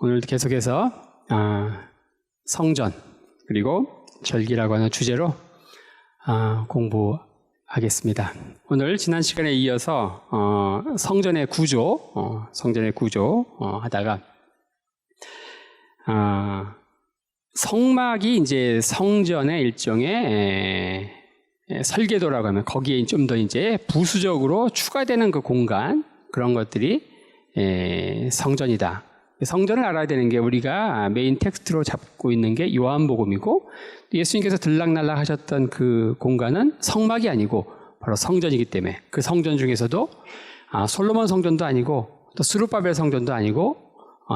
오늘도 계속해서 성전 그리고 절기라고 하는 주제로 공부하겠습니다. 오늘 지난 시간에 이어서 성전의 구조 하다가 성막이 이제 성전의 일종의 설계도라고 하면 거기에 좀 더 이제 부수적으로 추가되는 그 공간, 그런 것들이 성전이다. 성전을 알아야 되는 게 우리가 메인 텍스트로 잡고 있는 게 요한복음이고, 예수님께서 들락날락 하셨던 그 공간은 성막이 아니고 바로 성전이기 때문에, 그 성전 중에서도 솔로몬 성전도 아니고 또 스룹바벨 성전도 아니고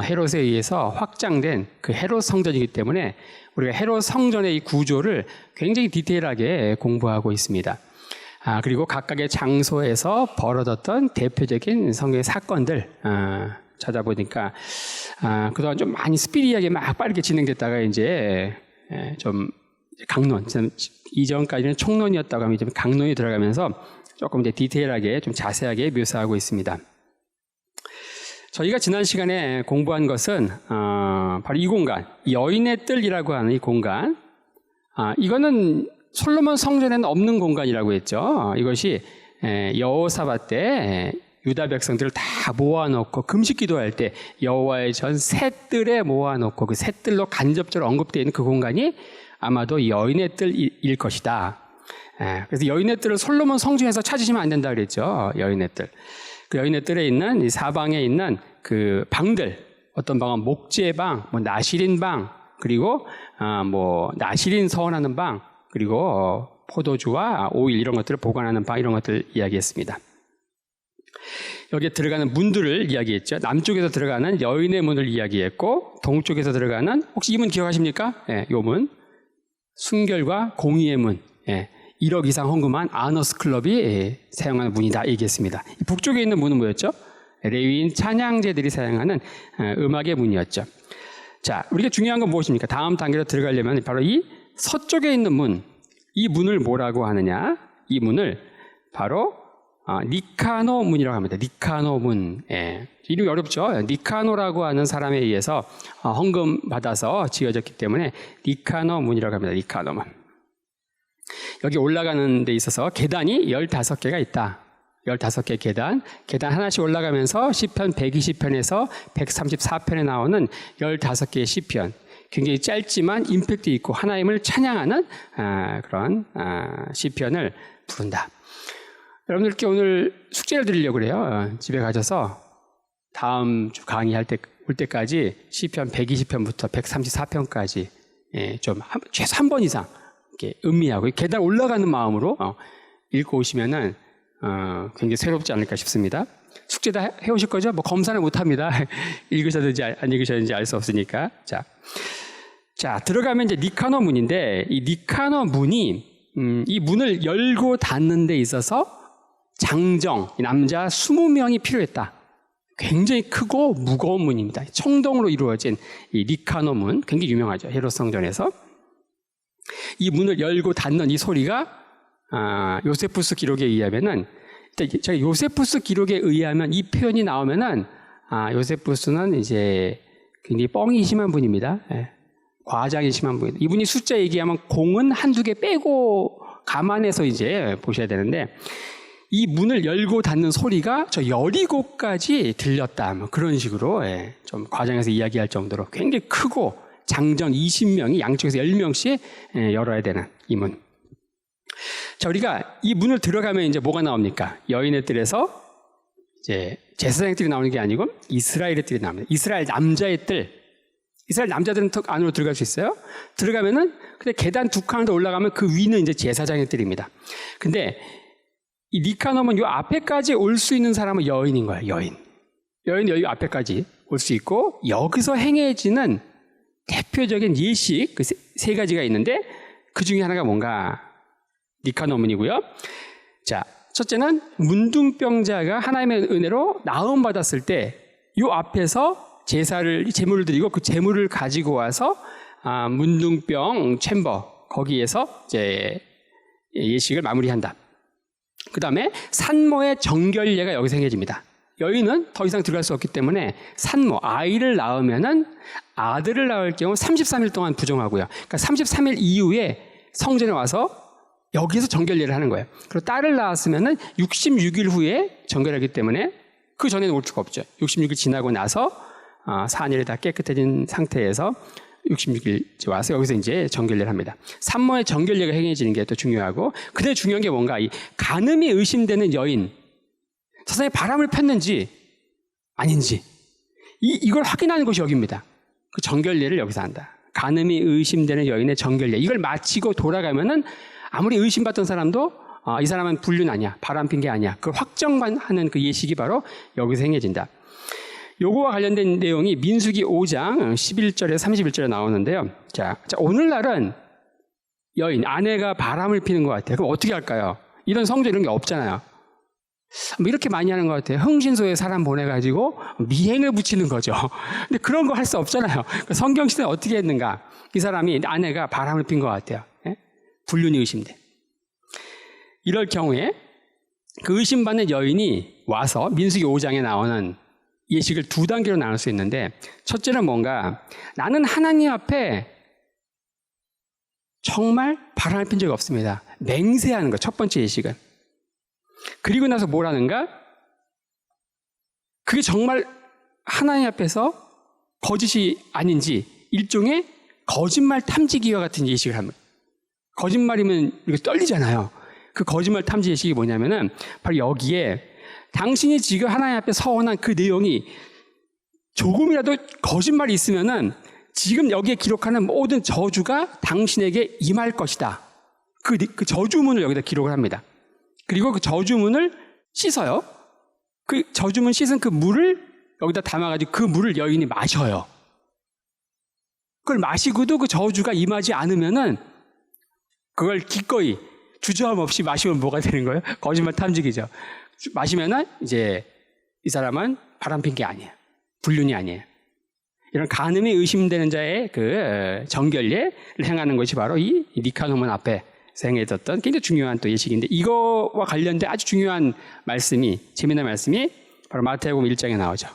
헤롯에 의해서 확장된 그 헤롯 성전이기 때문에 우리가 헤롯 성전의 이 구조를 굉장히 디테일하게 공부하고 있습니다. 그리고 각각의 장소에서 벌어졌던 대표적인 성경의 사건들 찾아보니까 그동안 좀 많이 스피디하게 막 빠르게 진행됐다가 이제 좀 강론, 이전까지는 총론이었다고 하면 좀 강론이 들어가면서 조금 이제 디테일하게 좀 자세하게 묘사하고 있습니다. 저희가 지난 시간에 공부한 것은 바로 이 공간, 여인의 뜰이라고 하는 이 공간, 이거는 솔로몬 성전에는 없는 공간이라고 했죠. 이것이 여호사밧 때 유다 백성들을 다 모아놓고 금식 기도할 때 여호와의 전 새 뜰에 모아놓고 그 새 뜰로 간접적으로 언급되어 있는 그 공간이 아마도 여인의 뜰일 것이다. 그래서 여인의 뜰을 솔로몬 성전에서 찾으시면 안 된다 그랬죠. 여인의 뜰. 그 여인의 뜰에 있는 이 사방에 있는 그 방들, 어떤 방은 목재방, 나시린방, 그리고 나시린 서원하는 방, 그리고 포도주와 오일 이런 것들을 보관하는 방, 이런 것들 이야기했습니다. 여기에 들어가는 문들을 이야기했죠. 남쪽에서 들어가는 여인의 문을 이야기했고, 동쪽에서 들어가는, 혹시 이 문 기억하십니까? 이 문, 순결과 공의의 문, 1억 이상 헌금한 아너스 클럽이 사용하는 문이다 얘기했습니다. 북쪽에 있는 문은 뭐였죠? 레위인 찬양제들이 사용하는 음악의 문이었죠. 자, 우리가 중요한 건 무엇입니까? 다음 단계로 들어가려면 바로 이 서쪽에 있는 문, 이 문을 뭐라고 하느냐? 이 문을 바로 니카노 문이라고 합니다. 니카노 문. 이름이 어렵죠? 니카노라고 하는 사람에 의해서 헌금 받아서 지어졌기 때문에 니카노 문이라고 합니다. 니카노 문. 여기 올라가는 데 있어서 계단이 15개가 있다. 15개 계단 하나씩 올라가면서 시편 120편에서 134편에 나오는 15개의 시편. 굉장히 짧지만 임팩트 있고 하나님을 찬양하는 그런 시편을 부른다. 여러분들께 오늘 숙제를 드리려고 그래요. 집에 가셔서 다음 주 강의할 때 올 때까지 시편 120편부터 134편까지 좀 최소 한 번 이상 이렇게 음미하고 계단 올라가는 마음으로 읽고 오시면은 굉장히 새롭지 않을까 싶습니다. 숙제 다 해오실 거죠? 검사는 못합니다. 읽으셨는지 안 읽으셨는지 알 수 없으니까. 자, 들어가면 이제 니카노 문인데, 이 니카노 문이 이 문을 열고 닫는 데 있어서 장정, 남자 20명이 필요했다. 굉장히 크고 무거운 문입니다. 청동으로 이루어진 이 니카노 문, 굉장히 유명하죠. 헤롯 성전에서. 이 문을 열고 닫는 이 소리가 요세푸스 기록에 의하면은, 제가 요세푸스 기록에 의하면 이 표현이 나오면은 요세푸스는 이제 굉장히 뻥이 심한 분입니다. 과장이 심한 분입니다. 이분이 숫자 얘기하면 공은 한두 개 빼고 감안해서 이제 보셔야 되는데, 이 문을 열고 닫는 소리가 저 17까지 들렸다. 그런 식으로 좀 과장해서 이야기할 정도로 굉장히 크고 장정 20명이 양쪽에서 10명씩 열어야 되는 이 문. 자, 우리가 이 문을 들어가면 이제 뭐가 나옵니까? 여인의 뜰에서 이제 제사장의 뜰이 나오는 게 아니고 이스라엘의 뜰이 나옵니다. 이스라엘 남자의 뜰. 이스라엘 남자들은 안으로 들어갈 수 있어요. 들어가면은 근데 계단 두 칸을 더 올라가면 그 위는 이제 제사장의 뜰입니다. 근데 이 니카노면 요 앞에까지 올 수 있는 사람은 여인인 거예요. 여인이 여기 앞에까지 올 수 있고, 여기서 행해지는 대표적인 예식 그 세 가지가 있는데, 그 중에 하나가 뭔가 니카노문이고요. 자, 첫째는 문둥병자가 하나님의 은혜로 나음 받았을 때 요 앞에서 제물을 드리고 그 제물을 가지고 와서 문둥병 챔버 거기에서 이제 예식을 마무리한다. 그 다음에 산모의 정결례가 여기서 행해집니다. 여인은 더 이상 들어갈 수 없기 때문에 산모, 아이를 낳으면은 아들을 낳을 경우 33일 동안 부정하고요. 그러니까 33일 이후에 성전에 와서 여기서 정결례를 하는 거예요. 그리고 딸을 낳았으면은 66일 후에 정결하기 때문에 그 전에는 올 수가 없죠. 66일 지나고 나서 산일이 다 깨끗해진 상태에서 66일 와서 여기서 이제 정결례를 합니다. 산모의 정결례가 행해지는 게 또 중요하고, 근데 중요한 게 뭔가 이 간음이 의심되는 여인, 세상에 바람을 폈는지 아닌지 이걸 확인하는 것이 여기입니다. 그 정결례를 여기서 한다. 간음이 의심되는 여인의 정결례, 이걸 마치고 돌아가면은 아무리 의심받던 사람도 이 사람은 불륜 아니야, 바람 핀 게 아니야, 그걸 확정하는 그 예식이 바로 여기서 행해진다. 요거와 관련된 내용이 민수기 5장 11절에 31절에 나오는데요. 자, 오늘날은 여인, 아내가 바람을 피는 것 같아요. 그럼 어떻게 할까요? 이런 성조 이런 게 없잖아요. 뭐 이렇게 많이 하는 것 같아요. 흥신소에 사람 보내가지고 미행을 붙이는 거죠. 근데 그런 거 할 수 없잖아요. 성경 시대에 어떻게 했는가? 이 사람이, 아내가 바람을 핀 것 같아요. 예? 불륜이 의심돼. 이럴 경우에 그 의심받는 여인이 와서 민수기 5장에 나오는 예식을 두 단계로 나눌 수 있는데, 첫째는 뭔가, 나는 하나님 앞에 정말 바람을 핀 적이 없습니다. 맹세하는 거, 첫 번째 예식은. 그리고 나서 뭘 하는가? 그게 정말 하나님 앞에서 거짓이 아닌지 일종의 거짓말 탐지기와 같은 예식을 합니다. 거짓말이면 이렇게 떨리잖아요. 그 거짓말 탐지 예식이 뭐냐면은 바로 여기에 당신이 지금 하나님 앞에 서원한 그 내용이 조금이라도 거짓말이 있으면은 지금 여기에 기록하는 모든 저주가 당신에게 임할 것이다. 그 저주문을 여기다 기록을 합니다. 그리고 그 저주문을 씻어요. 그 저주문 씻은 그 물을 여기다 담아가지고 그 물을 여인이 마셔요. 그걸 마시고도 그 저주가 임하지 않으면은 그걸 기꺼이 주저함 없이 마시면 뭐가 되는 거예요? 거짓말 탐지기죠. 마시면은 이제 이 사람은 바람핀 게 아니에요. 불륜이 아니에요. 이런 간음이 의심되는 자의 그 정결례를 행하는 것이 바로 이 니카노몬 앞에 행해졌던 굉장히 중요한 또 예식인데, 이거와 관련된 아주 중요한 말씀이, 재미난 말씀이 바로 마태복음 1장에 나오죠.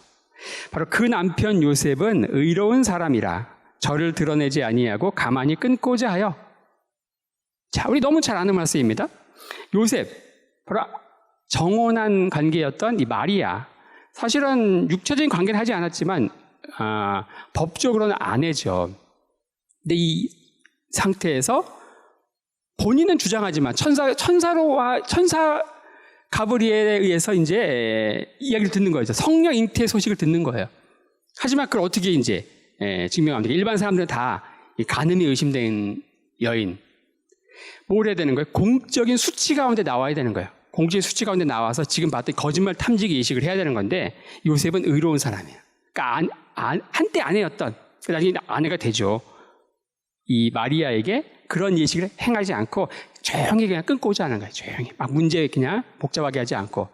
바로 그 남편 요셉은 의로운 사람이라 저를 드러내지 아니하고 가만히 끊고자 하여. 자, 우리 너무 잘 아는 말씀입니다. 요셉, 바로 정혼한 관계였던 이 마리아, 사실은 육체적인 관계는 하지 않았지만 법적으로는 아내죠. 근데 이 상태에서 본인은 주장하지만 천사 가브리엘에 의해서 이제 이야기를 듣는 거죠. 성령 잉태의 소식을 듣는 거예요. 하지만 그걸 어떻게 이제 증명합니까? 일반 사람들은 다 이 간음이 의심된 여인, 뭘 해야 되는 거예요? 공적인 수치 가운데 나와야 되는 거예요. 공적인 수치 가운데 나와서 지금 봤던 거짓말 탐지기 예식을 해야 되는 건데, 요셉은 의로운 사람이에요. 그러니까 한때 아내였던, 나중에 아내가 되죠. 이 마리아에게 그런 예식을 행하지 않고 조용히 그냥 끊고자 하는 거예요. 조용히 막 문제 그냥 복잡하게 하지 않고.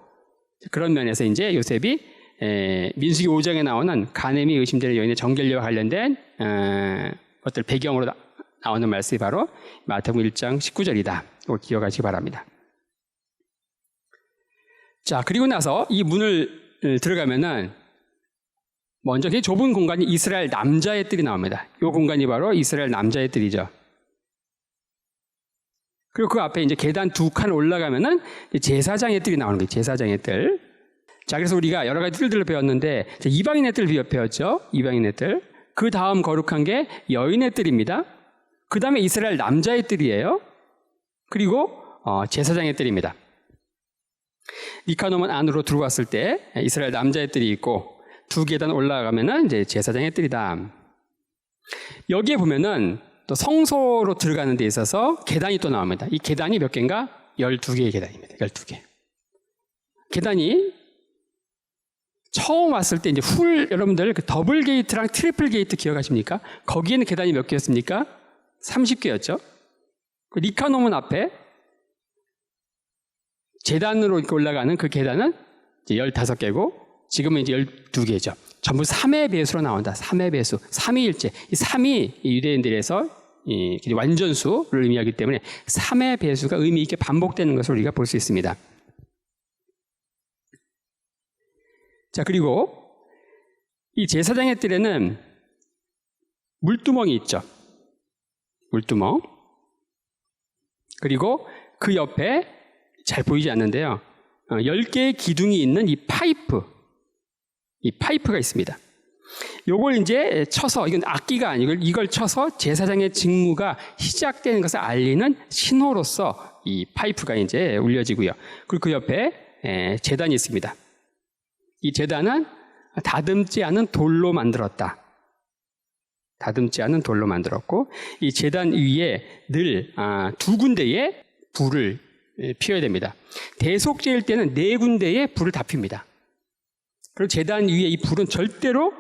그런 면에서 이제 요셉이 민수기 5장에 나오는 간음이 의심되는 여인의 정결례와 관련된 것들 배경으로 나오는 말씀이 바로 마태복음 1장 19절이다. 이거 기억하시기 바랍니다. 자, 그리고 나서 이 문을 들어가면은 먼저 그 좁은 공간이 이스라엘 남자의 뜰이 나옵니다. 이 공간이 바로 이스라엘 남자의 뜰이죠. 그리고 그 앞에 이제 계단 두 칸 올라가면은 제사장의 뜰이 나오는 거예요. 제사장의 뜰. 자, 그래서 우리가 여러 가지 뜰들을 배웠는데, 이방인의 뜰 배웠죠. 이방인의 뜰. 그 다음 거룩한 게 여인의 뜰입니다. 그 다음에 이스라엘 남자의 뜰이에요. 그리고 제사장의 뜰입니다. 니카노몬 안으로 들어왔을 때 이스라엘 남자의 뜰이 있고, 두 계단 올라가면은 이제 제사장의 뜰이다. 여기에 보면은 또 성소로 들어가는 데 있어서 계단이 또 나옵니다. 이 계단이 몇 개인가? 12개의 계단입니다. 12개. 계단이 처음 왔을 때 이제 여러분들 그 더블 게이트랑 트리플 게이트 기억하십니까? 거기에는 계단이 몇 개였습니까? 30개였죠. 그 니카노몬 앞에 제단으로 이렇게 올라가는 그 계단은 이제 15개고, 지금은 이제 12개죠. 전부 3의 배수로 나온다. 3의 배수. 삼위일체. 이 3이 유대인들에서 완전수를 의미하기 때문에 3의 배수가 의미 있게 반복되는 것을 우리가 볼 수 있습니다. 자, 그리고 이 제사장의 뜰에는 물두멍이 있죠. 물두멍. 그리고 그 옆에 잘 보이지 않는데요. 10개의 기둥이 있는 이 파이프가 있습니다. 요걸 이제 쳐서, 이건 악기가 아니고 이걸 쳐서 제사장의 직무가 시작되는 것을 알리는 신호로서 이 파이프가 이제 울려지고요. 그리고 그 옆에 제단이 있습니다. 이 제단은 다듬지 않은 돌로 만들었다. 다듬지 않은 돌로 만들었고, 이 제단 위에 늘 2군데의 불을 피워야 됩니다. 대속제일 때는 4군데의 불을 다 핍니다. 그리고 제단 위에 이 불은 절대로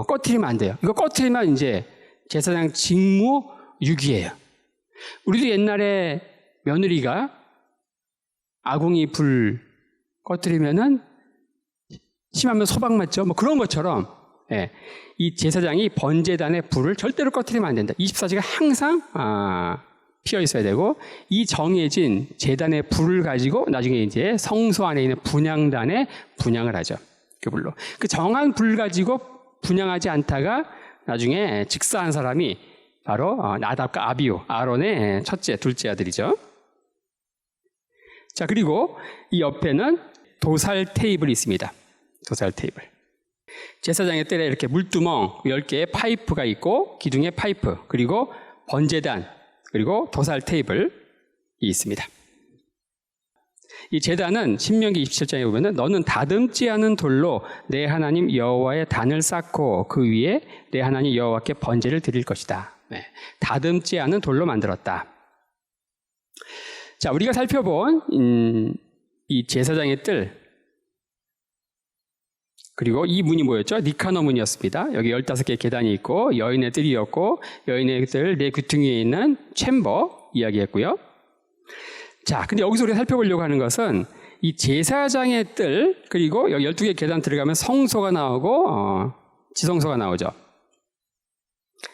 꺼트리면 안 돼요. 이거 꺼트리면 이제 제사장 직무 유기예요. 우리도 옛날에 며느리가 아궁이 불 꺼트리면은 심하면 소방 맞죠? 뭐 그런 것처럼, 예, 이 제사장이 번제단의 불을 절대로 꺼트리면 안 된다. 24시간 항상 피어 있어야 되고, 이 정해진 제단의 불을 가지고 나중에 이제 성소 안에 있는 분향단에 분향을 하죠. 그 불로. 그 정한 불 가지고 분향하지 않다가 나중에 직사한 사람이 바로 나답과 아비후, 아론의 첫째, 둘째 아들이죠. 자, 그리고 이 옆에는 도살 테이블이 있습니다. 도살 테이블. 제사장의 뜰에 이렇게 물두멍 10개의 파이프가 있고, 기둥에 파이프, 그리고 번제단, 그리고 도살 테이블이 있습니다. 이 제단은 신명기 27장에 보면은 너는 다듬지 않은 돌로 내 하나님 여호와의 단을 쌓고 그 위에 내 하나님 여호와께 번제를 드릴 것이다. 네, 다듬지 않은 돌로 만들었다. 자, 우리가 살펴본 이 제사장의 뜰, 그리고 이 문이 뭐였죠? 니카노 문이었습니다. 여기 15개의 계단이 있고 여인의 뜰이었고, 여인의 뜰 네 귀퉁이에 있는 챔버 이야기했고요. 자, 근데 여기서 우리가 살펴보려고 하는 것은 이 제사장의 뜰, 그리고 여기 12개의 계단 들어가면 성소가 나오고 지성소가 나오죠.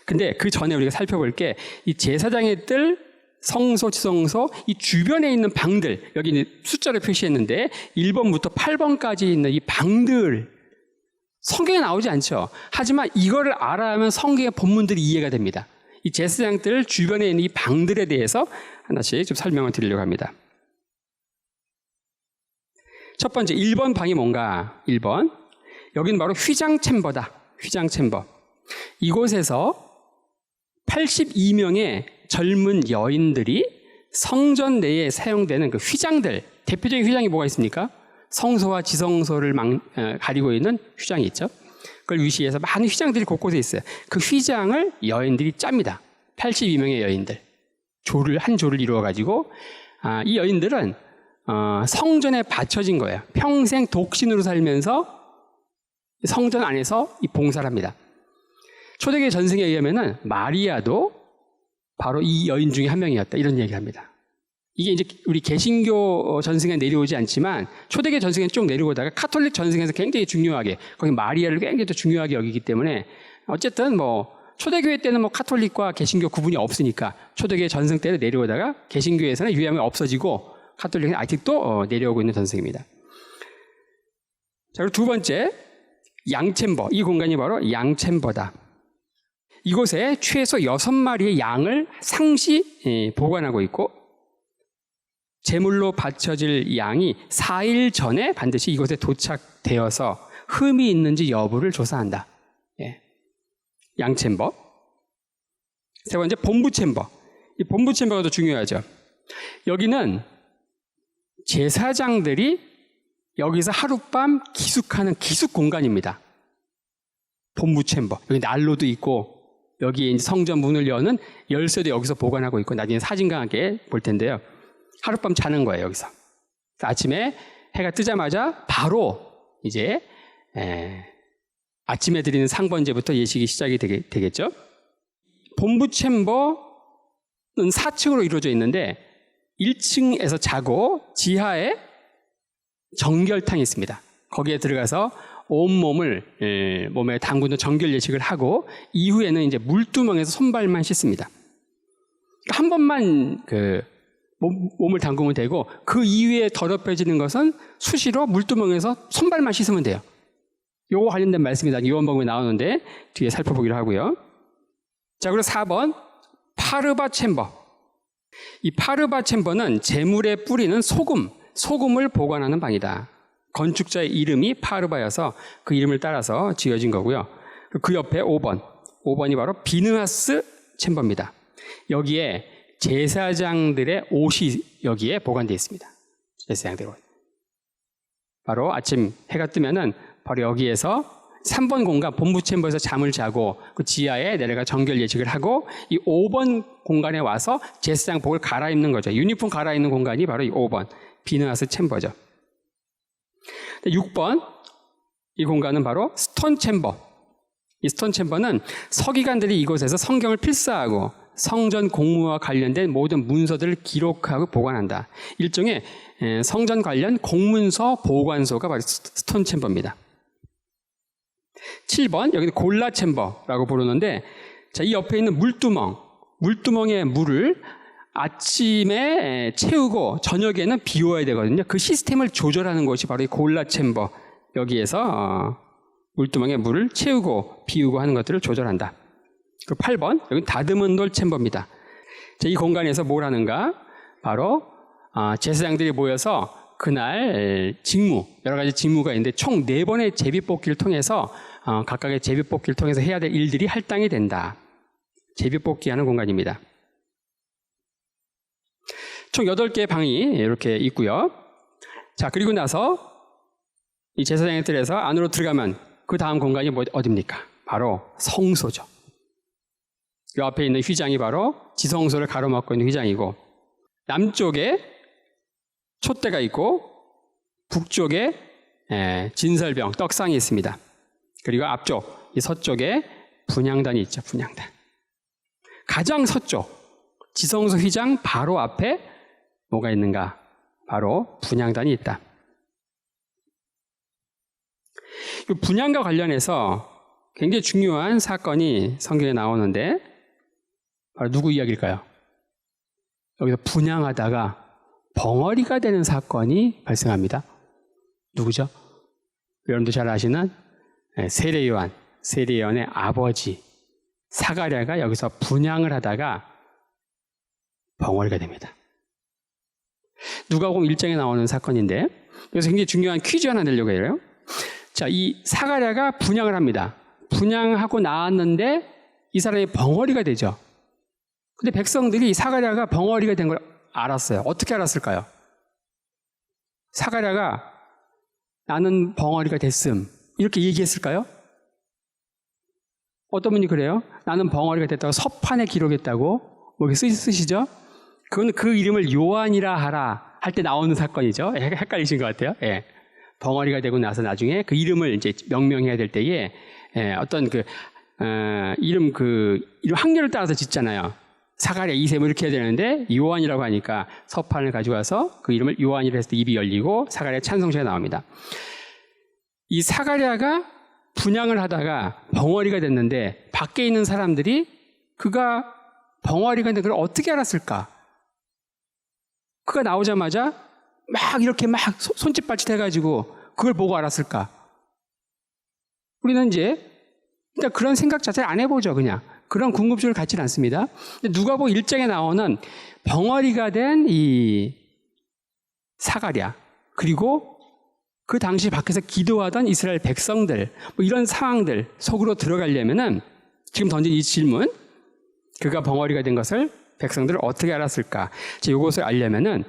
근데 그 전에 우리가 살펴볼 게 이 제사장의 뜰, 성소, 지성소, 이 주변에 있는 방들, 여기 숫자를 표시했는데 1번부터 8번까지 있는 이 방들, 성경에 나오지 않죠. 하지만 이거를 알아야 하면 성경의 본문들이 이해가 됩니다. 이 제사장들 주변에 있는 이 방들에 대해서 하나씩 좀 설명을 드리려고 합니다. 첫 번째, 1번 방이 뭔가? 1번. 여기는 바로 휘장 챔버다. 휘장 챔버. 이곳에서 82명의 젊은 여인들이 성전 내에 사용되는 그 휘장들, 대표적인 휘장이 뭐가 있습니까? 성소와 지성소를 가리고 있는 휘장이 있죠. 그걸 위시해서 많은 휘장들이 곳곳에 있어요. 그 휘장을 여인들이 짭니다. 82명의 여인들. 한 조를 이루어가지고, 이 여인들은 성전에 바쳐진 거예요. 평생 독신으로 살면서 성전 안에서 이 봉사를 합니다. 초대교회 전승에 의하면은 마리아도 바로 이 여인 중에 한 명이었다. 이런 얘기를 합니다. 이게 이제 우리 개신교 전승에 내려오지 않지만 초대교회 전승에 쭉 내려오다가 카톨릭 전승에서 굉장히 중요하게, 거기 마리아를 굉장히 또 중요하게 여기기 때문에, 어쨌든 뭐 초대교회 때는 뭐 카톨릭과 개신교 구분이 없으니까 초대교회 전승 때를 내려오다가 개신교에서는 유야무야 없어지고 카톨릭은 아직도 내려오고 있는 전승입니다. 자, 그리고 두 번째, 양챔버. 이 공간이 바로 양챔버다. 이곳에 최소 6마리의 양을 상시 보관하고 있고, 제물로 바쳐질 양이 4일 전에 반드시 이곳에 도착되어서 흠이 있는지 여부를 조사한다. 예. 양챔버. 세 번째, 본부챔버. 이 본부챔버가 더 중요하죠. 여기는 제사장들이 여기서 하룻밤 기숙하는 기숙 공간입니다. 본부챔버. 여기 난로도 있고, 여기에 이제 성전 문을 여는 열쇠도 여기서 보관하고 있고, 나중에 사진과 함께 볼 텐데요. 하룻밤 자는 거예요, 여기서. 아침에 해가 뜨자마자 바로 이제 아침에 드리는 상번제부터 예식이 시작이 되겠죠. 본부 챔버는 4층으로 이루어져 있는데 1층에서 자고 지하에 정결탕이 있습니다. 거기에 들어가서 온몸을 몸에 담그는 정결 예식을 하고, 이후에는 이제 물두멍에서 손발만 씻습니다. 한 번만 몸을 담그면 되고, 그 이후에 더럽혀지는 것은 수시로 물두멍에서 손발만 씻으면 돼요. 요거 관련된 말씀이 나중에 요한복음에 나오는데 뒤에 살펴보기로 하고요. 자, 그리고 4번 파르바 챔버. 이 파르바 챔버는 재물에 뿌리는 소금을 보관하는 방이다. 건축자의 이름이 파르바여서 그 이름을 따라서 지어진 거고요. 그 옆에 5번이 바로 비느하스 챔버입니다. 여기에 제사장들의 옷이 여기에 보관되어 있습니다. 제사장들의 옷. 바로 아침 해가 뜨면은 바로 여기에서 3번 공간 본부 챔버에서 잠을 자고 그 지하에 내려가 정결 예식을 하고 이 5번 공간에 와서 제사장복을 갈아입는 거죠. 유니폼 갈아입는 공간이 바로 이 5번 비느하스 챔버죠. 6번 이 공간은 바로 스톤 챔버. 이 스톤 챔버는 서기관들이 이곳에서 성경을 필사하고 성전 공무와 관련된 모든 문서들을 기록하고 보관한다. 일종의 성전 관련 공문서 보관소가 바로 스톤 챔버입니다. 7번 여기는 골라 챔버라고 부르는데, 자, 이 옆에 있는 물두멍의 물을 아침에 채우고 저녁에는 비워야 되거든요. 그 시스템을 조절하는 것이 바로 이 골라 챔버. 여기에서 물두멍에 물을 채우고 비우고 하는 것들을 조절한다. 그 8번 여기는 다듬은 돌 챔버입니다. 자, 이 공간에서 뭘 하는가? 바로 제사장들이 모여서 그날 여러 가지 직무가 있는데 총 4번의 제비뽑기를 통해서 각각의 제비뽑기를 통해서 해야 될 일들이 할당이 된다. 제비뽑기 하는 공간입니다. 총 8개의 방이 이렇게 있고요. 자, 그리고 나서 이 제사장의 뜰에서 안으로 들어가면 그 다음 공간이 어디입니까? 바로 성소죠. 이 앞에 있는 휘장이 바로 지성소를 가로막고 있는 휘장이고, 남쪽에 촛대가 있고 북쪽에 진설병, 떡상이 있습니다. 그리고 앞쪽, 이 서쪽에 분향단이 있죠. 분향단. 가장 서쪽, 지성소 휘장 바로 앞에 뭐가 있는가? 바로 분향단이 있다. 이 분향과 관련해서 굉장히 중요한 사건이 성경에 나오는데 바로 누구 이야기일까요? 여기서 분향하다가 벙어리가 되는 사건이 발생합니다. 누구죠? 여러분도 잘 아시는 세례요한의 아버지 사가랴가 여기서 분향을 하다가 벙어리가 됩니다. 누가복음 1장에 나오는 사건인데, 그래서 굉장히 중요한 퀴즈 하나 내려고 해요. 자, 이 사가랴가 분향을 합니다. 분향하고 나왔는데 이 사람이 벙어리가 되죠. 근데 백성들이 사가랴가 벙어리가 된 걸 알았어요. 어떻게 알았을까요? 사가랴가 나는 벙어리가 됐음 이렇게 얘기했을까요? 어떤 분이 그래요? 나는 벙어리가 됐다고 서판에 기록했다고 뭐 이렇게 쓰시죠? 그건 그 이름을 요한이라 하라 할 때 나오는 사건이죠. 헷갈리신 것 같아요. 예. 벙어리가 되고 나서 나중에 그 이름을 이제 명명해야 될 때에 어떤 이름 학렬을 따라서 짓잖아요. 사가랴 2세 뭐 이렇게 해야 되는데 요한이라고 하니까 서판을 가져와서 그 이름을 요한이라 해서 입이 열리고 사가랴 찬송시가 나옵니다. 이 사가랴가 분향을 하다가 벙어리가 됐는데 밖에 있는 사람들이 그가 벙어리가 된 걸 어떻게 알았을까? 그가 나오자마자 막 이렇게 막 손짓발짓 해가지고 그걸 보고 알았을까? 우리는 이제 일단 그런 생각 자체를 안 해보죠. 그냥 그런 궁금증을 갖지는 않습니다. 누가복음 1장에 나오는 벙어리가 된 이 사가랴, 그리고 그 당시 밖에서 기도하던 이스라엘 백성들, 뭐 이런 상황들 속으로 들어가려면은 지금 던진 이 질문, 그가 벙어리가 된 것을 백성들을 어떻게 알았을까? 이것을 알려면은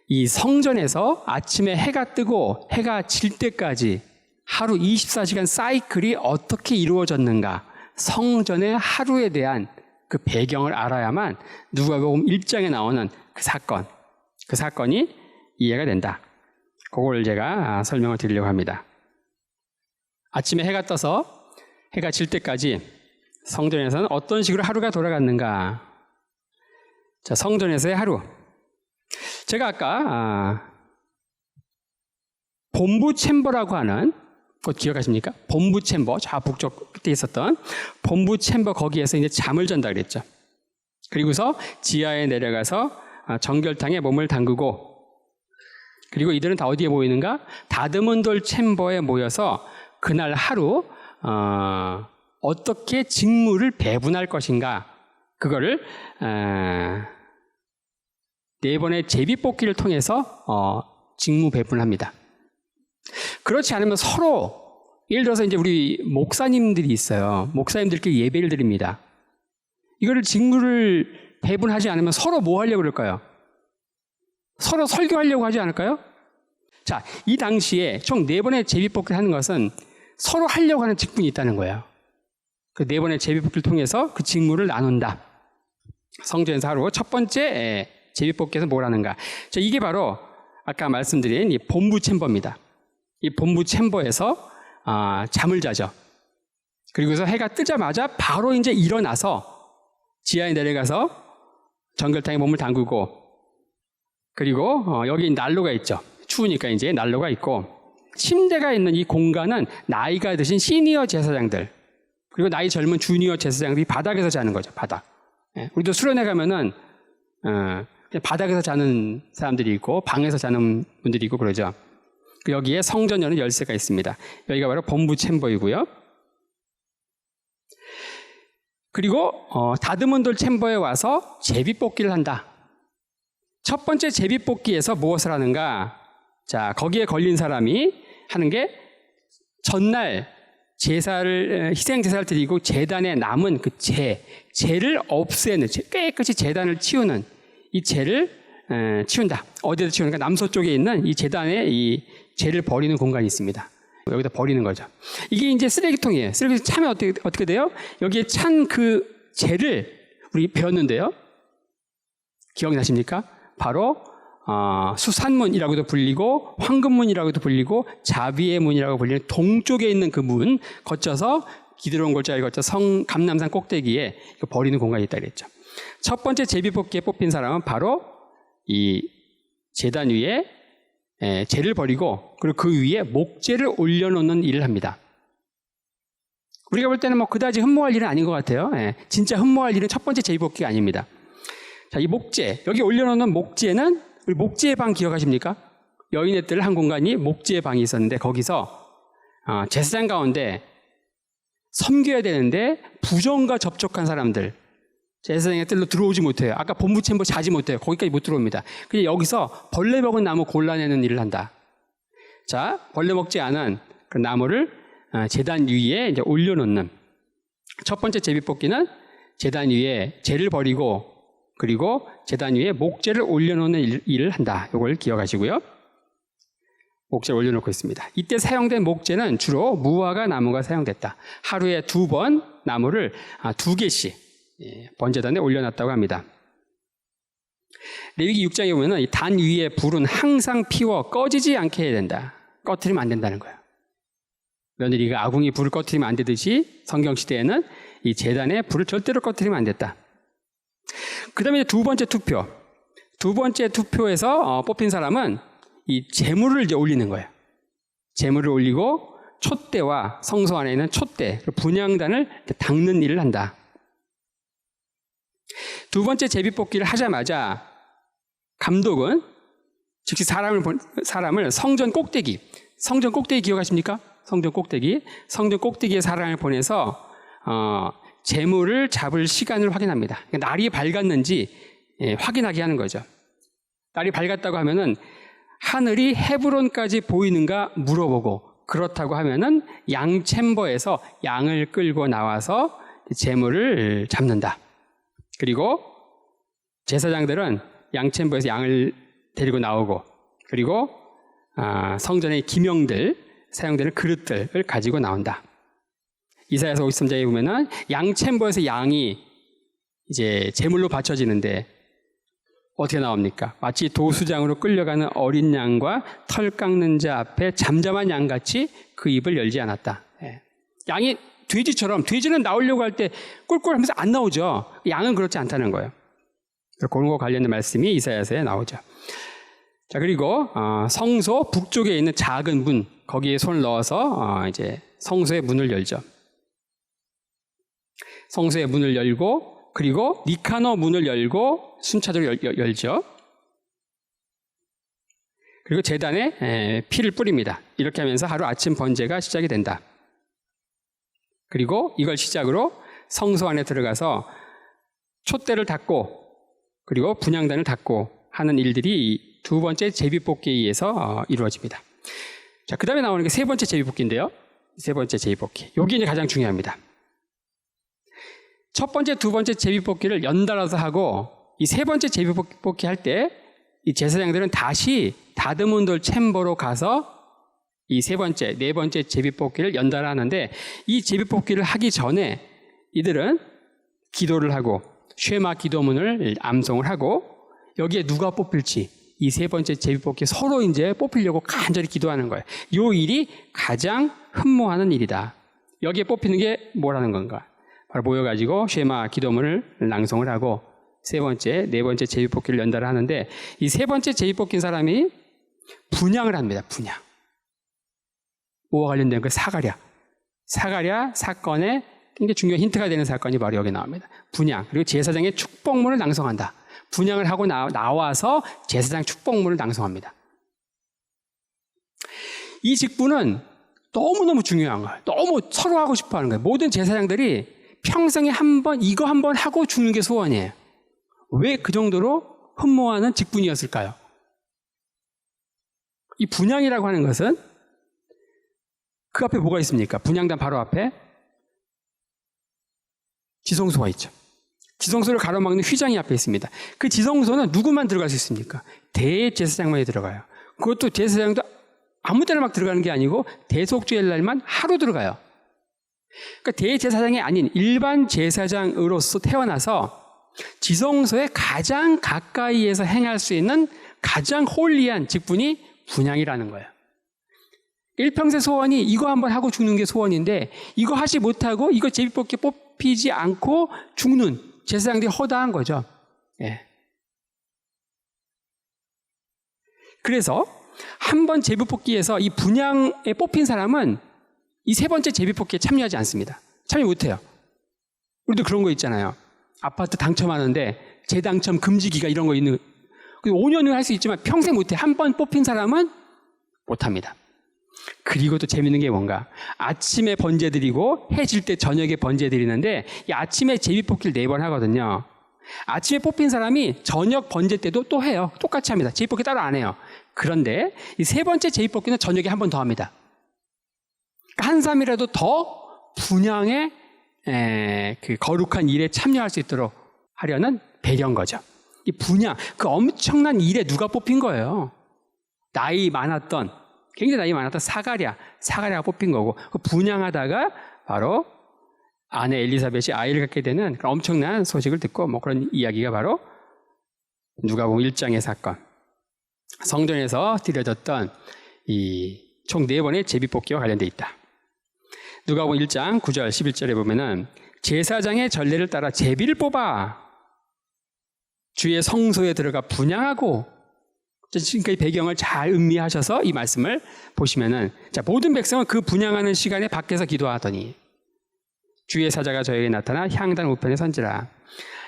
이 성전에서 아침에 해가 뜨고 해가 질 때까지 하루 24시간 사이클이 어떻게 이루어졌는가? 성전의 하루에 대한 그 배경을 알아야만 누가복음 1장에 나오는 그 사건이 이해가 된다. 그걸 제가 설명을 드리려고 합니다. 아침에 해가 떠서 해가 질 때까지 성전에서는 어떤 식으로 하루가 돌아갔는가? 자, 성전에서의 하루. 제가 아까 본부 챔버라고 하는 곧 기억하십니까? 본부 챔버, 북쪽 끝에 있었던 본부 챔버, 거기에서 이제 잠을 잔다 그랬죠. 그리고서 지하에 내려가서 정결탕에 몸을 담그고 그리고 이들은 다 어디에 모이는가? 다듬은 돌 챔버에 모여서 그날 하루 어떻게 직무를 배분할 것인가, 그거를 4번의 제비뽑기를 통해서 직무 배분을 합니다. 그렇지 않으면 서로, 예를 들어서 이제 우리 목사님들이 있어요. 목사님들끼리 예배를 드립니다. 이거를 직무를 배분하지 않으면 서로 뭐 하려고 그럴까요? 서로 설교하려고 하지 않을까요? 자, 이 당시에 총 4번의 제비뽑기를 하는 것은 서로 하려고 하는 직분이 있다는 거예요. 그 4번의 제비뽑기를 통해서 그 직무를 나눈다. 성전에서 하루 첫 번째 제비뽑기에서 뭘 하는가? 자, 이게 바로 아까 말씀드린 이 본부 챔버입니다. 이 본부 챔버에서 잠을 자죠. 그리고서 해가 뜨자마자 바로 이제 일어나서 지하에 내려가서 정결탕에 몸을 담그고, 그리고 여기 난로가 있죠. 추우니까 이제 난로가 있고, 침대가 있는 이 공간은 나이가 드신 시니어 제사장들, 그리고 나이 젊은 주니어 제사장들이 바닥에서 자는 거죠. 바닥. 우리도 수련회 가면은 바닥에서 자는 사람들이 있고 방에서 자는 분들이 있고 그러죠. 여기에 성전 여는 열쇠가 있습니다. 여기가 바로 본부 챔버이고요. 그리고 다듬은 돌 챔버에 와서 제비뽑기를 한다. 첫 번째 제비뽑기에서 무엇을 하는가? 자, 거기에 걸린 사람이 하는 게 전날 희생 제사를 드리고 제단에 남은 그 재를 없애는, 깨끗이 제단을 치우는, 이 재를 치운다. 어디에다 치우는가? 남서쪽에 있는 이 제단에 이 재를 버리는 공간이 있습니다. 여기다 버리는 거죠. 이게 이제 쓰레기통이에요. 쓰레기통 차면 어떻게 돼요? 여기에 찬 그 재를 우리 배웠는데요. 기억나십니까? 바로 수산문이라고도 불리고 황금문이라고도 불리고 자비의 문이라고 불리는 동쪽에 있는 그 문 거쳐서 기드론 골짜기 거쳐서 감남산 꼭대기에 버리는 공간이 있다 그랬죠. 첫 번째 제비뽑기에 뽑힌 사람은 바로 이 제단 위에 재를 버리고, 그리고 그 위에 목재를 올려놓는 일을 합니다. 우리가 볼 때는 뭐 그다지 흠모할 일은 아닌 것 같아요. 진짜 흠모할 일은 첫 번째 제비뽑기가 아닙니다. 자, 이 목재, 여기 올려놓는 목재는, 우리 목재의 방 기억하십니까? 여인의 뜰 한 공간이 목재의 방이 있었는데, 거기서 제사장 가운데 섬겨야 되는데 부정과 접촉한 사람들, 제사장의 뜰로 들어오지 못해요. 아까 본부 챔버 자지 못해요. 거기까지 못 들어옵니다. 그냥 여기서 벌레 먹은 나무 골라내는 일을 한다. 자, 벌레 먹지 않은 그 나무를 제단 위에 이제 올려놓는, 첫 번째 제비뽑기는 제단 위에 재를 버리고, 그리고 제단 위에 목재를 올려놓는 일을 한다. 이걸 기억하시고요. 목재를 올려놓고 있습니다. 이때 사용된 목재는 주로 무화과 나무가 사용됐다. 하루에 2번 나무를 2개씩 번제단에 올려놨다고 합니다. 레위기 6장에 보면 이 단 위에 불은 항상 피워 꺼지지 않게 해야 된다. 꺼트리면 안 된다는 거예요. 며느리가 아궁이 불을 꺼트리면 안 되듯이 성경시대에는 이 제단에 불을 절대로 꺼트리면 안 됐다. 그 다음에 두 번째 투표. 두 번째 투표에서 뽑힌 사람은 이 제물을 이제 올리는 거예요. 제물을 올리고 촛대와 성소 안에 있는 촛대, 분향단을 닦는 일을 한다. 두 번째 제비뽑기를 하자마자 감독은 즉시 사람을 성전 꼭대기 기억하십니까? 성전 꼭대기에 사람을 보내서 제물을 잡을 시간을 확인합니다. 그러니까 날이 밝았는지 확인하게 하는 거죠. 날이 밝았다고 하면은 하늘이 헤브론까지 보이는가 물어보고, 그렇다고 하면은 양 챔버에서 양을 끌고 나와서 제물을 잡는다. 그리고 제사장들은 양 챔버에서 양을 데리고 나오고, 그리고 성전의 기명들, 사용되는 그릇들을 가지고 나온다. 이사야서 53장에 보면은 양 챔버에서 양이 이제 제물로 바쳐지는데 어떻게 나옵니까? 마치 도수장으로 끌려가는 어린 양과 털 깎는 자 앞에 잠잠한 양같이 그 입을 열지 않았다. 양이 돼지처럼, 돼지는 나오려고 할 때 꿀꿀하면서 안 나오죠. 양은 그렇지 않다는 거예요. 그런 거 관련된 말씀이 이사야서에 나오죠. 자, 그리고 성소 북쪽에 있는 작은 문, 거기에 손을 넣어서 이제 성소의 문을 열죠. 성소의 문을 열고, 그리고 니카노 문을 열고 순차적으로 열죠. 그리고 제단에 피를 뿌립니다. 이렇게 하면서 하루 아침 번제가 시작이 된다. 그리고 이걸 시작으로 성소 안에 들어가서 촛대를 닫고 그리고 분향단을 닫고 하는 일들이 두 번째 제비뽑기에 의해서 이루어집니다. 자, 그 다음에 나오는 게 세 번째 제비뽑기인데요. 세 번째 제비뽑기. 여기 이제 가장 중요합니다. 첫 번째, 두 번째 제비뽑기를 연달아서 하고 이 세 번째 제비뽑기 할 때 이 제사장들은 다시 다듬은 돌 챔버로 가서 이 세 번째, 네 번째 제비뽑기를 연달아 하는데 이 제비뽑기를 하기 전에 이들은 기도를 하고 쉐마 기도문을 암송을 하고 여기에 누가 뽑힐지 이 세 번째 제비뽑기 서로 이제 뽑히려고 간절히 기도하는 거예요. 이 일이 가장 흠모하는 일이다. 여기에 뽑히는 게 뭐라는 건가? 바로 모여가지고 쉐마 기도문을 낭송을 하고 세 번째, 네 번째 제비뽑기를 연달아 하는데 이 세 번째 제비뽑긴 사람이 분향을 합니다. 분향. 뭐와 관련된 그 사가랴 사건에 굉장히 중요한 힌트가 되는 사건이 바로 여기 나옵니다. 분향. 그리고 제사장의 축복문을 낭송한다. 분향을 하고 나와서 제사장 축복문을 낭송합니다. 이 직분은 너무너무 중요한 거예요. 너무 서로 하고 싶어 하는 거예요. 모든 제사장들이 평생에 이거 한 번 하고 죽는 게 소원이에요. 왜 그 정도로 흠모하는 직분이었을까요? 이 분향이라고 하는 것은 그 앞에 뭐가 있습니까? 분향단 바로 앞에 지성소가 있죠. 지성소를 가로막는 휘장이 앞에 있습니다. 그 지성소는 누구만 들어갈 수 있습니까? 대제사장만이 들어가요. 그것도 제사장도 아무 때나 막 들어가는 게 아니고 대속죄일 날만 하루 들어가요. 그러니까 대제사장이 아닌 일반 제사장으로서 태어나서 지성소에 가장 가까이에서 행할 수 있는 가장 홀리한 직분이 분향이라는 거예요. 일평생 소원이 이거 한번 하고 죽는 게 소원인데 이거 하지 못하고 이거 제비뽑기 뽑히지 않고 죽는 제사장들이 허다한 거죠. 예. 그래서 한 번 제비뽑기에서 이 분향에 뽑힌 사람은 이 세 번째 제비뽑기에 참여하지 않습니다. 참여 못해요. 우리도 그런 거 있잖아요. 아파트 당첨하는데 재당첨 금지기가 이런 거 있는 5년은 할 수 있지만 평생 못해. 한 번 뽑힌 사람은 못합니다. 그리고 또 재밌는 게 뭔가 아침에 번제 드리고 해질 때 저녁에 번제 드리는데 이 아침에 제비뽑기를 4번 하거든요. 아침에 뽑힌 사람이 저녁 번제 때도 또 해요. 똑같이 합니다. 제비뽑기 따로 안 해요. 그런데 이 세 번째 제비뽑기는 저녁에 한 번 더 합니다. 한 사람이라도 더 분향의 그 거룩한 일에 참여할 수 있도록 하려는 배려인 거죠. 이 분향, 그 엄청난 일에 누가 뽑힌 거예요? 굉장히 나이 많았던 사가랴가 뽑힌 거고, 그 분향하다가 바로 아내 엘리사벳이 아이를 갖게 되는 그런 엄청난 소식을 듣고 그런 이야기가 바로 누가복음 1장의 사건. 성전에서 드려졌던 이 총 4번의 제비뽑기와 관련되어 있다. 누가복음 1장 9절 11절에 보면은 제사장의 전례를 따라 제비를 뽑아 주의 성소에 들어가 분향하고, 지금까지 배경을 잘 음미하셔서 이 말씀을 보시면은, 자, 모든 백성은 그 분향하는 시간에 밖에서 기도하더니 주의 사자가 저에게 나타나 향단 우편에 선지라.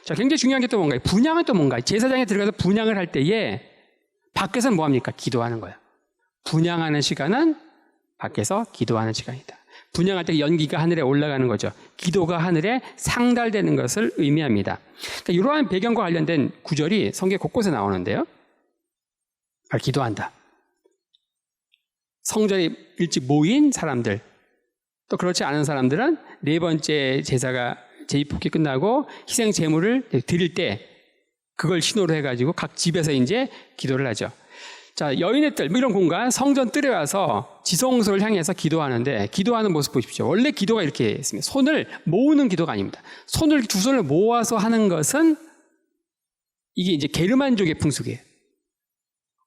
자, 굉장히 중요한 게 또 뭔가요? 분향은 또 뭔가요? 제사장에 들어가서 분향을 할 때에 밖에서는 뭐 합니까? 기도하는 거예요. 분향하는 시간은 밖에서 기도하는 시간이다. 분향할 때 연기가 하늘에 올라가는 거죠. 기도가 하늘에 상달되는 것을 의미합니다. 그러니까 이러한 배경과 관련된 구절이 성경 곳곳에 나오는데요. 바로 기도한다. 성전에 일찍 모인 사람들, 또 그렇지 않은 사람들은 4번째 제사가 제비뽑기 끝나고 희생 제물을 드릴 때 그걸 신호로 해가지고 각 집에서 이제 기도를 하죠. 자, 여인의 뜰, 이런 공간, 성전 뜰에 와서 지성소를 향해서 기도하는데, 기도하는 모습 보십시오. 원래 기도가 이렇게 있습니다. 손을 모으는 기도가 아닙니다. 두 손을 모아서 하는 것은 이게 이제 게르만족의 풍속이에요.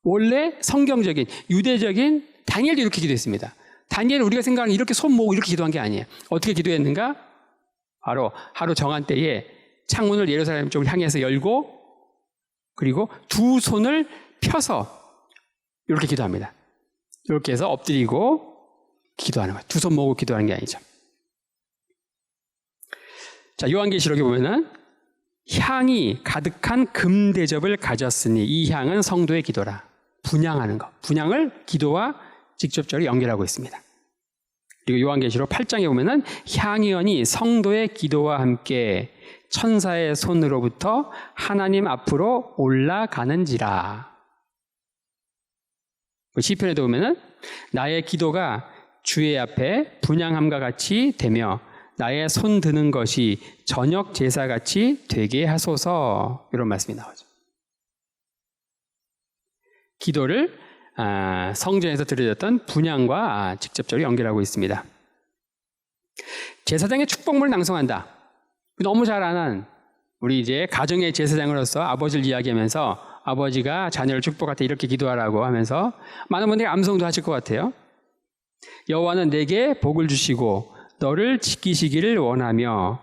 원래 성경적인, 유대적인 다니엘도 이렇게 기도했습니다. 다니엘은 우리가 생각하는 이렇게 손 모으고 이렇게 기도한 게 아니에요. 어떻게 기도했는가? 바로 하루 정한 때에 창문을 예루살렘 쪽을 향해서 열고, 그리고 두 손을 펴서 이렇게 기도합니다. 이렇게 해서 엎드리고 기도하는 거예요. 두 손 모으고 기도하는 게 아니죠. 자, 요한계시록에 보면은 향이 가득한 금 대접을 가졌으니 이 향은 성도의 기도라. 분향하는 것. 분향을 기도와 직접적으로 연결하고 있습니다. 그리고 요한계시록 8장에 보면은 향연이 성도의 기도와 함께 천사의 손으로부터 하나님 앞으로 올라가는지라. 시편에도 보면은 나의 기도가 주의 앞에 분향함과 같이 되며 나의 손 드는 것이 저녁 제사같이 되게 하소서. 이런 말씀이 나오죠. 기도를 성전에서 드려졌던 분향과 직접적으로 연결하고 있습니다. 제사장의 축복문을 낭송한다. 너무 잘 아는 우리 이제 가정의 제사장으로서 아버지를 이야기하면서 아버지가 자녀를 축복할 때 이렇게 기도하라고 하면서 많은 분들이 암송도 하실 것 같아요. 여호와는 내게 복을 주시고 너를 지키시기를 원하며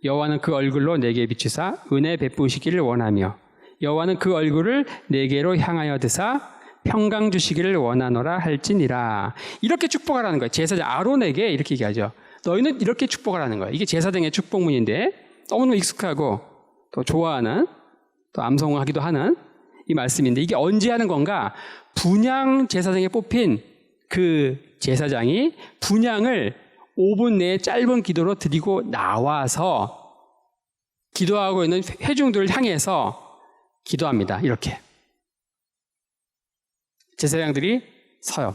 여호와는 그 얼굴로 내게 비추사 은혜 베푸시기를 원하며 여호와는 그 얼굴을 내게로 향하여 드사 평강 주시기를 원하노라 할지니라. 이렇게 축복하라는 거예요. 제사장 아론에게 이렇게 얘기하죠. 너희는 이렇게 축복하라는 거예요. 이게 제사장의 축복문인데 너무너무 익숙하고 또 좋아하는 또 암송하기도 하는 이 말씀인데 이게 언제 하는 건가? 분향 제사장에 뽑힌 그 제사장이 분향을 5분 내에 짧은 기도로 드리고 나와서 기도하고 있는 회중들을 향해서 기도합니다. 이렇게. 제사장들이 서요.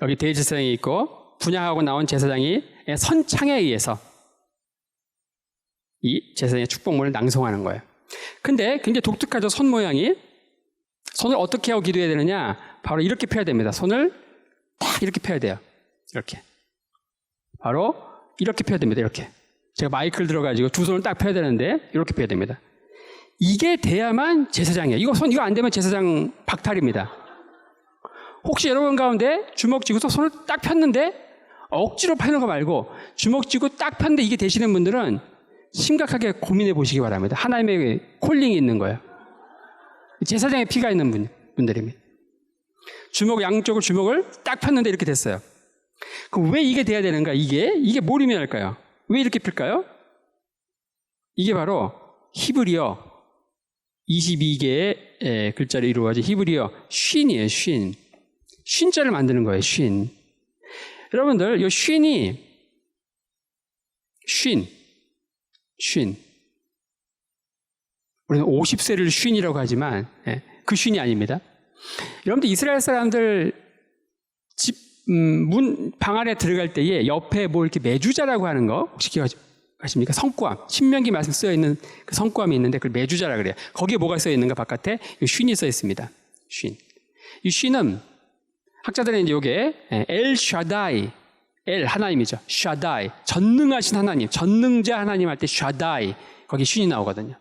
여기 대제사장이 있고 분향하고 나온 제사장이 선창에 의해서 이 제사장의 축복문을 낭송하는 거예요. 근데 굉장히 독특하죠. 손 모양이. 손을 어떻게 하고 기도해야 되느냐? 바로 이렇게 펴야 됩니다. 손을 딱 이렇게 펴야 돼요. 이렇게. 바로 이렇게 펴야 됩니다. 이렇게. 제가 마이크를 들어가지고 두 손을 딱 펴야 되는데 이렇게 펴야 됩니다. 이게 돼야만 제사장이에요. 이거 안 되면 제사장 박탈입니다. 혹시 여러분 가운데 주먹 쥐고서 손을 딱 폈는데 억지로 펴는 거 말고 주먹 쥐고 딱 폈는데 이게 되시는 분들은 심각하게 고민해 보시기 바랍니다. 하나님의 콜링이 있는 거예요. 제사장의 피가 있는 분들입니다. 양쪽으로 주먹을 딱 폈는데 이렇게 됐어요. 그럼 왜 이게 돼야 되는가? 이게 뭘 의미할까요? 왜 이렇게 필까요? 이게 바로 히브리어 22개의 글자로 이루어진 히브리어 쉰이에요. 쉰자를 만드는 거예요. 쉰. 여러분들 이 쉰이 쉰. 우리는 50세를 쉰이라고 하지만 그 쉰이 아닙니다. 여러분들 이스라엘 사람들 방 안에 들어갈 때에 옆에 뭐 이렇게 매주자라고 하는 거 혹시 기억하십니까? 성구함. 신명기 말씀 쓰여 있는 그 성구함이 있는데 그걸 매주자라 그래요. 거기에 뭐가 쓰여 있는가? 바깥에 이 쉰이 써 있습니다. 이 쉰은 학자들은 이제 요게 엘 샤다이, 엘 하나님이죠. 샤다이, 전능하신 하나님, 전능자 하나님 할 때 샤다이, 거기 쉰이 나오거든요.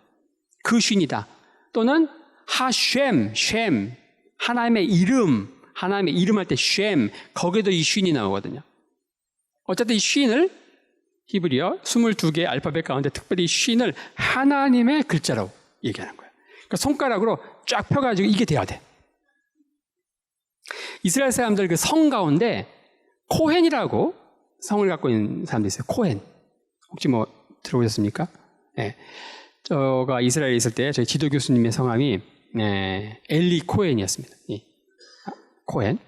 그 쉰이다. 또는 하쉔, 하나님의 이름 할 때 쉔, 거기에도 이 쉰이 나오거든요. 어쨌든 이 쉰을 히브리어 22개의 알파벳 가운데 특별히 이 쉰을 하나님의 글자라고 얘기하는 거예요. 그러니까 손가락으로 쫙 펴가지고 이게 돼야 돼. 이스라엘 사람들 그 성 가운데 코헨이라고 성을 갖고 있는 사람도 있어요. 코헨. 혹시 뭐 들어보셨습니까? 네. 저가 이스라엘에 있을 때 저희 지도 교수님의 성함이 엘리 코헨이었습니다. 코헨.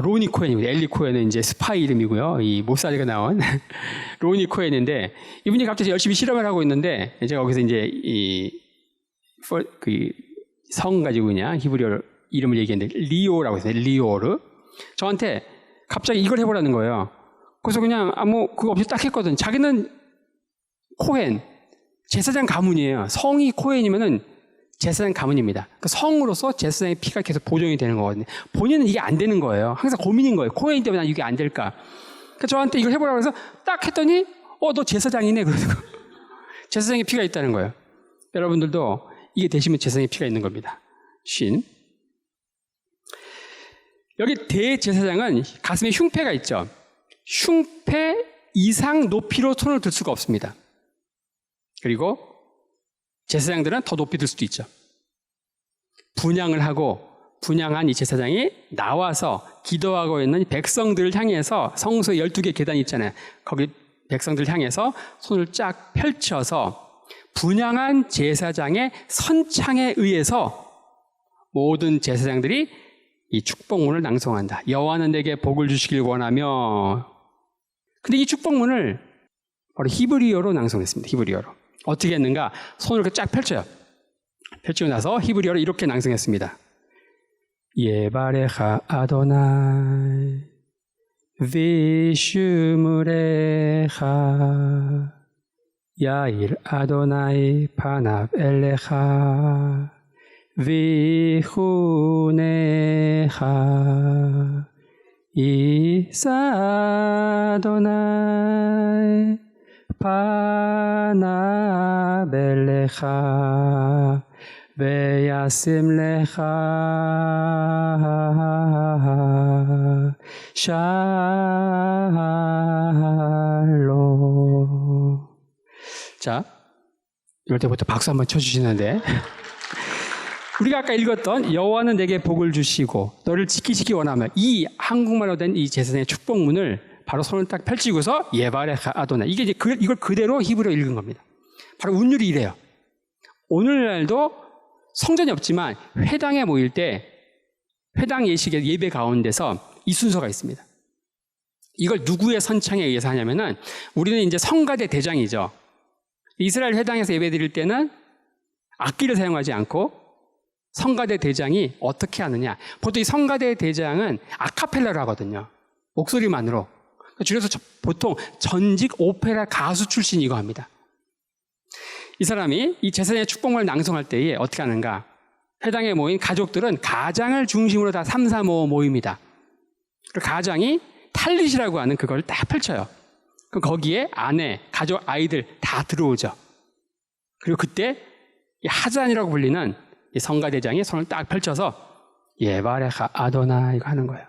로니 코헨입니다. 엘리 코헨은 이제 스파이 이름이고요. 이 모사드가 나온 로니 코헨인데 이분이 갑자기 열심히 실험을 하고 있는데 제가 거기서 이제 그 성 가지고 그냥 히브리어 이름을 얘기했는데 리오라고 했어요. 리오르. 저한테 갑자기 이걸 해보라는 거예요. 그래서 그냥 아무 그거 없이 딱 했거든. 자기는 코헨, 제사장 가문이에요. 성이 코헨이면은 제사장 가문입니다. 그 성으로서 제사장의 피가 계속 보존이 되는 거거든요. 본인은 이게 안 되는 거예요. 항상 고민인 거예요. 코헨 때문에 난 이게 안 될까. 그래서 저한테 이걸 해보라고 해서 딱 했더니 너 제사장이네. 그러고 제사장의 피가 있다는 거예요. 여러분들도 이게 되시면 제사장의 피가 있는 겁니다. 쉰. 여기 대제사장은 가슴에 흉패가 있죠. 흉패 이상 높이로 손을 들 수가 없습니다. 그리고 제사장들은 더 높이 들 수도 있죠. 분향을 하고 분향한 이 제사장이 나와서 기도하고 있는 백성들을 향해서 성소에 12개 계단이 있잖아요. 거기 백성들을 향해서 손을 쫙 펼쳐서 분향한 제사장의 선창에 의해서 모든 제사장들이 이 축복문을 낭송한다. 여호와는 내게 복을 주시길 원하며. 근데 이 축복문을 바로 히브리어로 낭송했습니다. 히브리어로. 어떻게 했는가? 손을 이렇게 쫙 펼쳐요. 펼치고 나서 히브리어로 이렇게 낭송했습니다. 예바레하 아도나이 비슈무레하 야일 아도나이 파납 엘레하 비후네하 이사 아도나이 파납 엘레하 베야심레하 샬롬. 자, 이럴 때부터 박수 한번 쳐주시는데 우리가 아까 읽었던 여호와는 내게 복을 주시고 너를 지키시기 원하며 이 한국말로 된 이 제사장의 축복문을 바로 손을 딱 펼치고서 예바레하 아도나 이게 이제 이걸 그대로 히브리어 읽은 겁니다. 바로 운율이 이래요. 오늘날도 성전이 없지만 회당에 모일 때 회당 예식의 예배 가운데서 이 순서가 있습니다. 이걸 누구의 선창에 의해서 하냐면은 우리는 이제 성가대 대장이죠. 이스라엘 회당에서 예배 드릴 때는 악기를 사용하지 않고 성가대 대장이 어떻게 하느냐. 보통 이 성가대 대장은 아카펠라로 하거든요. 목소리만으로. 줄여서 보통 전직 오페라 가수 출신 이거 합니다. 이 사람이 이 제사장의 축복문을 낭송할 때에 어떻게 하는가? 회당에 모인 가족들은 가장을 중심으로 다 3, 4, 5 모입니다. 그 가장이 탈릿이라고 하는 그걸 딱 펼쳐요. 그럼 거기에 아내, 가족, 아이들 다 들어오죠. 그리고 그때 이 하잔이라고 불리는 이 성가대장이 손을 딱 펼쳐서 예바레하 아도나 이거 하는 거예요.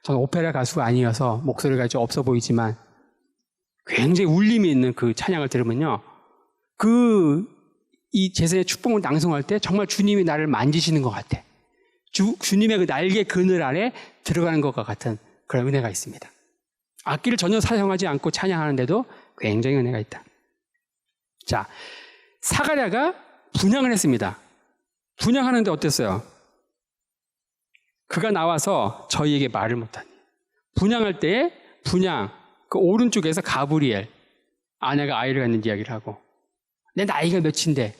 저는 오페라 가수가 아니어서 목소리가 좀 없어 보이지만 굉장히 울림이 있는 그 찬양을 들으면요. 이 제사의 축복을 낭송할 때 정말 주님이 나를 만지시는 것 같아. 주님의 그 날개 그늘 아래 들어가는 것과 같은 그런 은혜가 있습니다. 악기를 전혀 사용하지 않고 찬양하는데도 굉장히 은혜가 있다. 자, 사가랴가 분향을 했습니다. 분향하는데 어땠어요? 그가 나와서 저희에게 말을 못하니. 분향할 때에 그 오른쪽에서 가브리엘 아내가 아이를 갖는 이야기를 하고 내 나이가 몇인데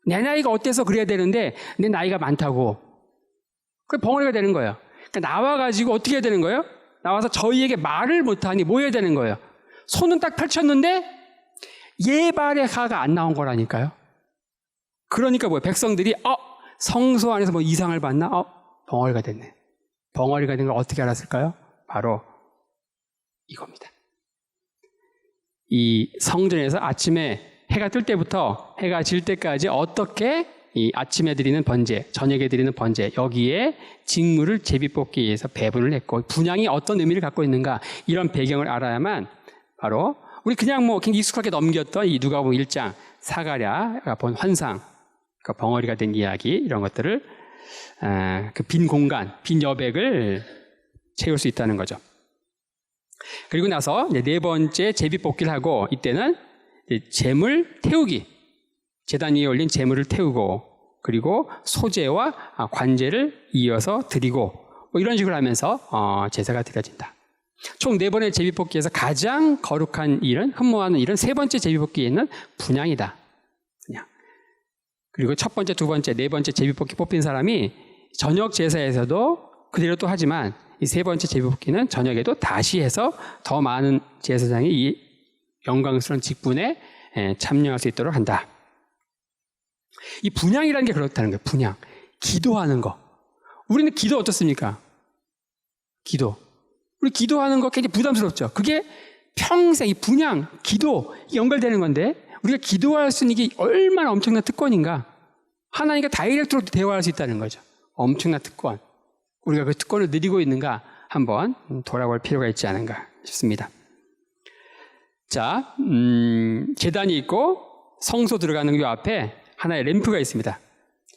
내 나이가 어때서 그래야 되는데 내 나이가 많다고 그 벙어리가 되는 거예요. 그러니까 나와가지고 어떻게 해야 되는 거예요? 나와서 저희에게 말을 못하니 뭐 해야 되는 거예요? 손은 딱 펼쳤는데 예바레하가 안 나온 거라니까요. 그러니까 뭐예요? 백성들이 성소 안에서 뭐 이상을 봤나? 벙어리가 됐네. 벙어리가 된 걸 어떻게 알았을까요? 바로 이겁니다. 이 성전에서 아침에 해가 뜰 때부터 해가 질 때까지 어떻게 이 아침에 드리는 번제, 저녁에 드리는 번제, 여기에 직물을 제비뽑기 위해서 배분을 했고 분향이 어떤 의미를 갖고 있는가 이런 배경을 알아야만 바로 우리 그냥 뭐 굉장히 익숙하게 넘겼던 이 누가복음 1장 사가랴가 본 환상, 그 벙어리가 된 이야기 이런 것들을 그 빈 공간, 빈 여백을 채울 수 있다는 거죠. 그리고 나서 네 번째 제비뽑기를 하고 이때는 제물 태우기, 제단 위에 올린 제물을 태우고 그리고 소제와 관제를 이어서 드리고 뭐 이런 식으로 하면서 제사가 드려진다. 총 4번의 제비뽑기에서 가장 거룩한 일은 흠모하는 일은 3번째 제비뽑기에는 분향이다. 분향. 그리고 첫 번째, 두 번째, 네 번째 제비뽑기 뽑힌 사람이 저녁 제사에서도 그대로 또 하지만 이 3번째 제비뽑기는 저녁에도 다시 해서 더 많은 제사장이 이 영광스러운 직분에 참여할 수 있도록 한다. 이 분향이라는 게 그렇다는 거예요. 분향. 기도하는 거. 우리는 기도 어떻습니까? 기도. 우리 기도하는 거 굉장히 부담스럽죠. 그게 평생 이 분향, 기도 연결되는 건데 우리가 기도할 수 있는 게 얼마나 엄청난 특권인가. 하나님과 다이렉트로 대화할 수 있다는 거죠. 엄청난 특권. 우리가 그 특권을 누리고 있는가 한번 돌아볼 필요가 있지 않은가 싶습니다. 자, 제단이 있고 성소 들어가는 요 앞에 하나의 램프가 있습니다.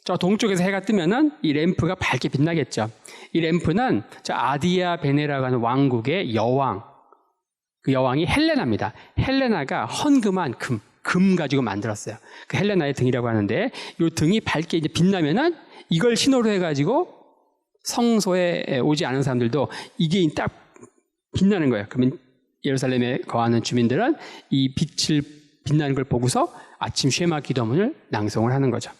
저 동쪽에서 해가 뜨면은 이 램프가 밝게 빛나겠죠. 이 램프는 저 아디아 베네라고 하는 왕국의 여왕, 그 여왕이 헬레나입니다. 헬레나가 헌금한 금, 금 가지고 만들었어요. 그 헬레나의 등이라고 하는데 이 등이 밝게 이제 빛나면은 이걸 신호로 해가지고 성소에 오지 않은 사람들도 이게 딱 빛나는 거예요. 그러면 예루살렘에 거하는 주민들은 이 빛을 빛나는 걸 보고서 아침 쉐마 기도문을 낭송을 하는 거죠.